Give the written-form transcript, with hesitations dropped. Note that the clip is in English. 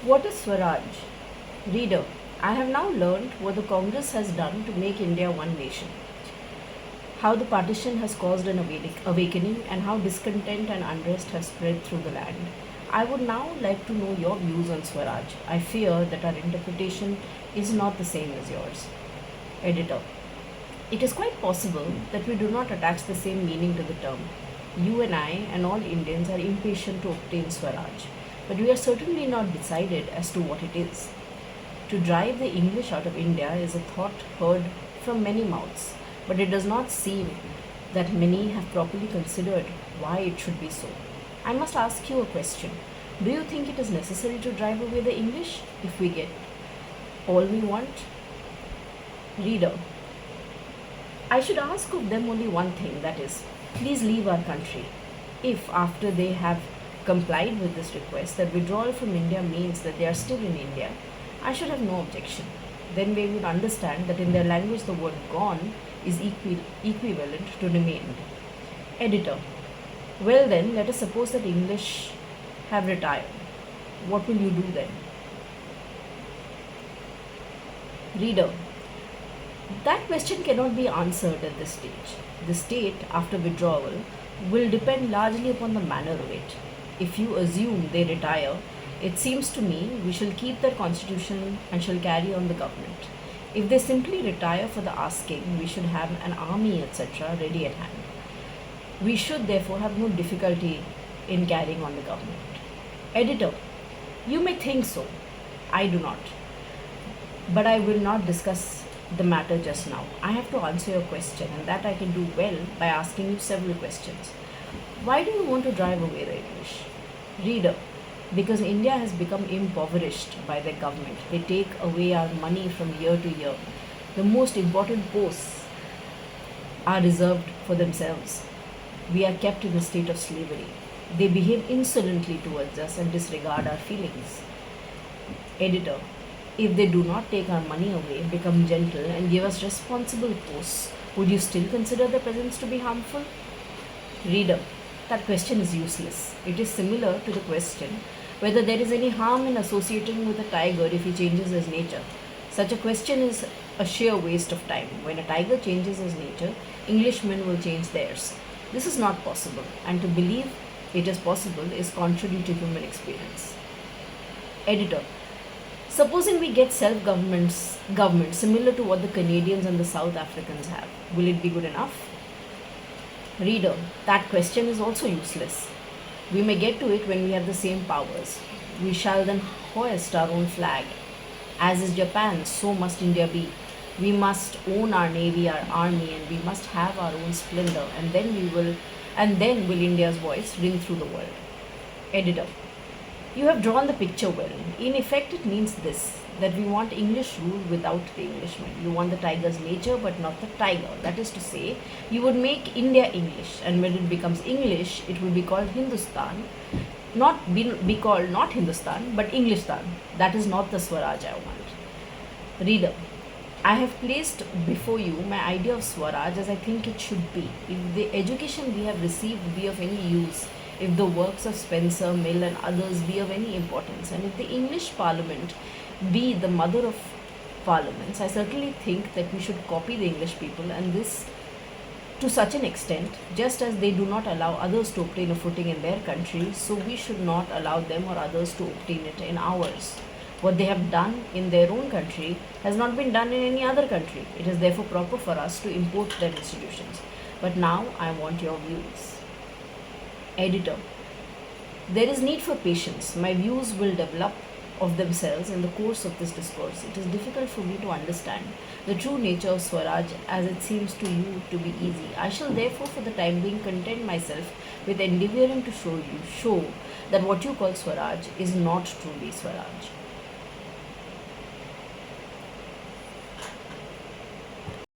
What is Swaraj? Reader, I have now learned what the Congress has done to make India one nation, how the partition has caused an awakening, and how discontent and unrest have spread through the land. I would now like to know your views on Swaraj. I fear that our interpretation is not the same as yours. Editor, it is quite possible that we do not attach the same meaning to the term. You and I and all Indians are impatient to obtain Swaraj, but we are certainly not decided as to what it is. To drive the English out of India is a thought heard from many mouths, but it does not seem that many have properly considered why it should be so. I must ask you a question. Do you think it is necessary to drive away the English if we get all we want? Reader, I should ask of them only one thing, that is, please leave our country. If, after they have complied with this request, that withdrawal from India means that they are still in India, I should have no objection. Then they would understand that in their language the word gone is equivalent to remained. Editor, well then, let us suppose that English have retired. What will you do then? Reader, that question cannot be answered at this stage. The state, after withdrawal, will depend largely upon the manner of it. If you assume they retire, it seems to me we shall keep their constitution and shall carry on the government. If they simply retire for the asking, we should have an army, etc., ready at hand. We should therefore have no difficulty in carrying on the government. Editor, you may think so. I do not. But I will not discuss the matter just now. I have to answer your question, and that I can do well by asking you several questions. Why do you want to drive away the English? Reader, because India has become impoverished by their government. They take away our money from year to year. The most important posts are reserved for themselves. We are kept in a state of slavery. They behave insolently towards us and disregard our feelings. Editor, if they do not take our money away, become gentle, and give us responsible posts, would you still consider their presence to be harmful? Reader, that question is useless. It is similar to the question whether there is any harm in associating with a tiger if he changes his nature. Such a question is a sheer waste of time. When a tiger changes his nature, Englishmen will change theirs. This is not possible, and to believe it is possible is contrary to human experience. Editor, supposing we get self-government similar to what the Canadians and the South Africans have, will it be good enough? Reader, that question is also useless. We may get to it when we have the same powers. We shall then hoist our own flag. As is Japan, so must India be. We must own our navy, our army, and we must have our own splendor, and then will India's voice ring through the world. Editor, you have drawn the picture well. In effect, it means this, that we want English rule without the Englishman. You want the tiger's nature but not the tiger. That is to say, you would make India English, and when it becomes English, it will be called Hindustan. Be called not Hindustan, but Englistan. That is not the Swaraj I want. Reader, I have placed before you my idea of Swaraj as I think it should be. If the education we have received be of any use, if the works of Spencer, Mill, and others be of any importance, and if the English Parliament be the mother of parliaments, I certainly think that we should copy the English people, and this to such an extent, just as they do not allow others to obtain a footing in their country, so we should not allow them or others to obtain it in ours. What they have done in their own country has not been done in any other country. It is therefore proper for us to import their institutions. But now I want your views. Editor, there is need for patience. My views will develop of themselves in the course of this discourse. It is difficult for me to understand the true nature of Swaraj as it seems to you to be easy. I shall therefore for the time being content myself with endeavouring to show that what you call Swaraj is not truly Swaraj.